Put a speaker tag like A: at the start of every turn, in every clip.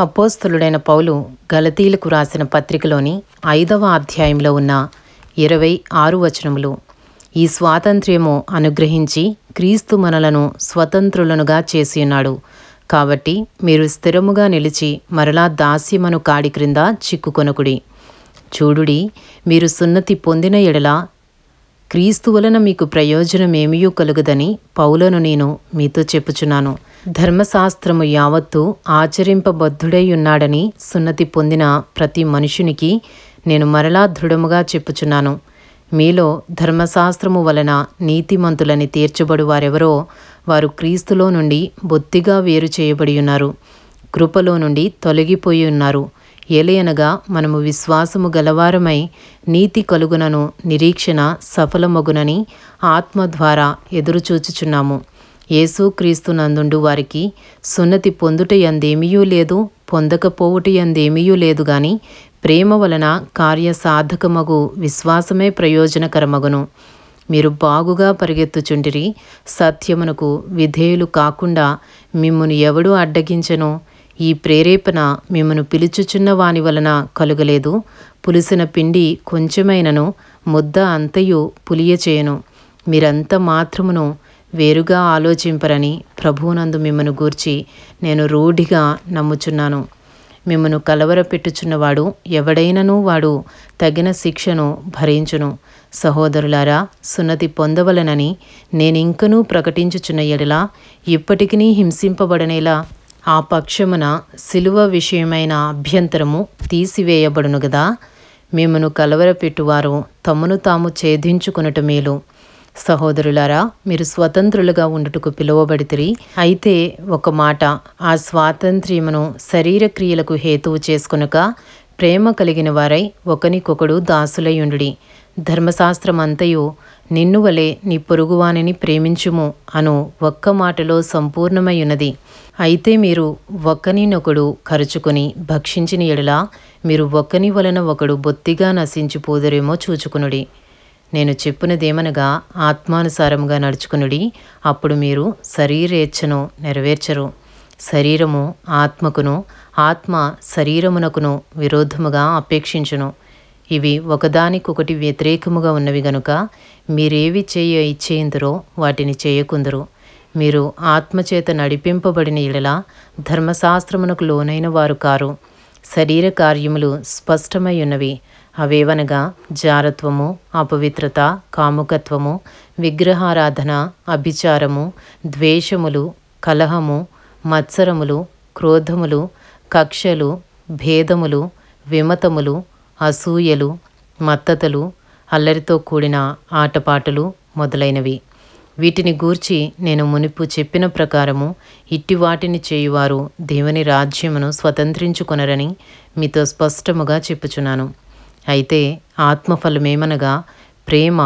A: అపోస్తలుడైన పౌలు గలతీలకు రాసిన పత్రికలోని 5వ అధ్యాయంలో ఉన్న 26 వచనములు. ఈ స్వాతంత్ర్యము అనుగ్రహించి క్రీస్తు మనలను స్వతంత్రులనుగా చేసియున్నాడు. కాబట్టి మీరు స్థిరముగా నిలిచి మరలా దాస్యమను కాడి క్రింద చిక్కుకొనకుడి. చూడుడి, మీరు సున్నతి పొందిన ఎడల క్రీస్తు వలన మీకు ప్రయోజనమేమియూ కలుగదని పౌలను నేను మీతో చెప్పుచున్నాను. ధర్మశాస్త్రము యావత్తు ఆచరింపబద్ధుడై ఉన్నాడని సున్నతి పొందిన ప్రతి మనుషునికి నేను మరలా దృఢముగా చెప్పుచున్నాను. మీలో ధర్మశాస్త్రము వలన నీతిమంతులని తీర్చబడు వారెవరో వారు క్రీస్తులో నుండి బొత్తిగా వేరు చేయబడి ఉన్నారు, కృపలో నుండి తొలగిపోయి ఉన్నారు. ఏలయనగా మనము విశ్వాసము గలవారమై నీతి కలుగునను నిరీక్షణ సఫలమగునని ఆత్మ ద్వారా ఎదురుచూచుచున్నాము. యేసు క్రీస్తు నందుండు వారికి సున్నతి పొందుట యందేమియూ లేదు, పొందకపోవుట యందేమియూ లేదు గాని ప్రేమ వలన కార్యసాధకమగు విశ్వాసమే ప్రయోజనకరమగును. మీరు బాగుగా పరిగెత్తుచుండిరి, సత్యమునకు విధేయులు కాకుండా మిమ్మును ఎవడు అడ్డగించెను? ఈ ప్రేరేపణ మిమ్మను పిలుచుచున్న వాని వలన కలుగలేదు. పులిసిన పిండి కొంచెమైనను ముద్ద అంతయు పులియచేయను. మీరంత మాత్రమును వేరుగా ఆలోచింపరని ప్రభువునందు మిమ్మను గూర్చి నేను రూఢిగా నమ్ముచున్నాను. మిమ్మను కలవరపెట్టుచున్నవాడు ఎవడైనను వాడు తగిన శిక్షను భరించును. సహోదరులారా, సున్నతి పొందవలనని నేనింకనూ ప్రకటించుచున్న ఎడల ఇప్పటికినీ హింసింపబడనేలా ఆ పక్షమున సిలువ విషయమైన అభ్యంతరము తీసివేయబడును గదా. మిమ్మను కలవరపెట్టువారు తమను తాము ఛేదించుకొనుట మేలు. సహోదరులారా, మీరు స్వతంత్రులుగా ఉండుటకు పిలువబడితిరి. అయితే ఒక మాట, ఆ స్వాతంత్ర్యమును శరీర క్రియలకు హేతువు చేసుకొనక ప్రేమ కలిగిన వారై ఒకనికొకడు దాసులై ఉండుడి. ధర్మశాస్త్రమంతయు నిన్ను వలె నీ పొరుగువానిని ప్రేమించుము అను ఒక్క మాటలో సంపూర్ణమై ఉన్నది. అయితే మీరు ఒకనినొకడు కరుచుకొని భక్షించిన ఎడల మీరు ఒకని వలన ఒకడు బొత్తిగా నశించిపోదురేమో చూచుకునుడి. నేను చెప్పినదేమనగా ఆత్మానుసారముగా నడుచుకునుడి, అప్పుడు మీరు శరీరేచ్ఛను నెరవేర్చరు. శరీరము ఆత్మకును, ఆత్మ శరీరమునకును విరోధముగా అపేక్షించును. ఇవి ఒకదానికొకటి వ్యతిరేకముగా ఉన్నవి గనుక మీరేవి ఇచ్చేందురో వాటిని చేయకుందురు. మీరు ఆత్మచేత నడిపింపబడిన ఎడల ధర్మశాస్త్రమునకు లోనైన వారు కారు. శరీర కార్యములు స్పష్టమై ఉన్నవి. అవేవనగా జారత్వము, అపవిత్రత, కాముకత్వము, విగ్రహారాధన, అభిచారము, ద్వేషములు, కలహము, మత్సరములు, క్రోధములు, కక్షలు, భేదములు, విమతములు, అసూయలు, మత్తతలు, అల్లరితో కూడిన ఆటపాటలు మొదలైనవి. వీటిని గూర్చి నేను మునుపు చెప్పిన ప్రకారము ఇట్టి వాటిని చేయువారు దేవుని రాజ్యమును స్వతంత్రించుకొనరని మీతో స్పష్టముగా చెప్పుచున్నాను. అయితే ఆత్మఫలమేమనగా ప్రేమ,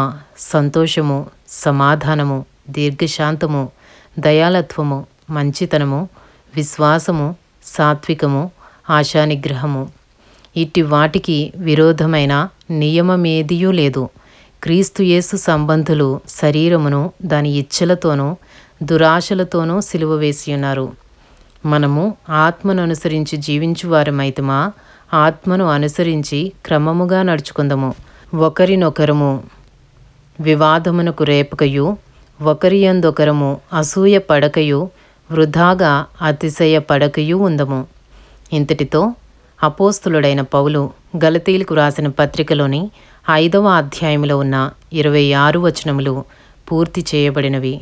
A: సంతోషము, సమాధానము, దీర్ఘశాంతము, దయాళత్వము, మంచితనము, విశ్వాసము, సాత్వికము, ఆశానిగ్రహము. ఇట్టి వాటికి విరోధమైన నియమమేదియూ లేదు. క్రీస్తు యేసు సంబంధులు శరీరమును దాని ఇచ్ఛలతోనూ దురాశలతోనూ సిలువ వేసియున్నారు. మనము ఆత్మను అనుసరించి జీవించువారమైతమా, ఆత్మను అనుసరించి క్రమముగా నడుచుకుందము. ఒకరినొకరము వివాదమునకు రేపకయు, ఒకరి యందొకరము అసూయ పడకయు, వృధాగా అతిశయ పడకయు ఉందము. ఇంతటితో అపోస్తలుడైన పౌలు గలతీలకు రాసిన పత్రికలోని 5వ అధ్యాయంలో ఉన్న 26 వచనములు పూర్తి చేయబడినవి.